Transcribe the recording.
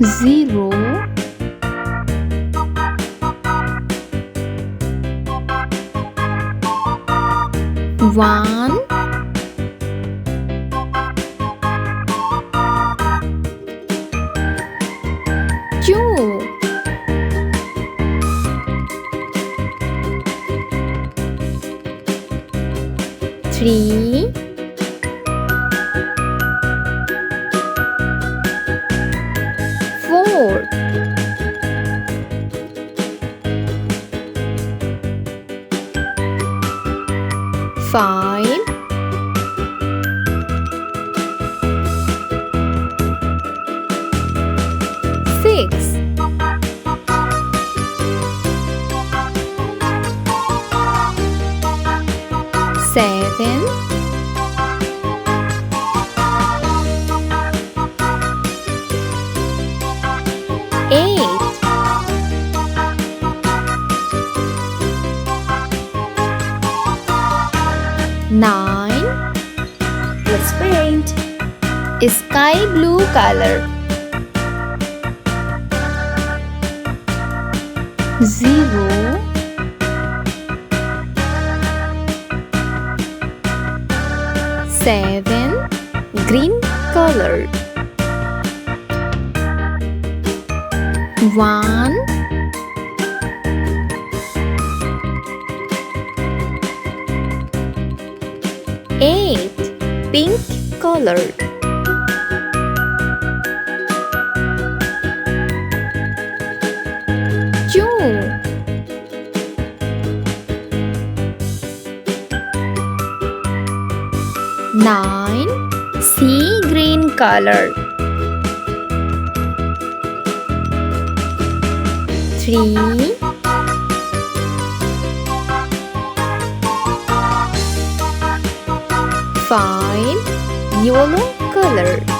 Zero, one, two, three, four, five, six, seven, eight, nine. Let's paint. Sky blue color. Zero, seven, green color. One, eight, pink color. Two, nine, sea green color. Three, five, yellow color.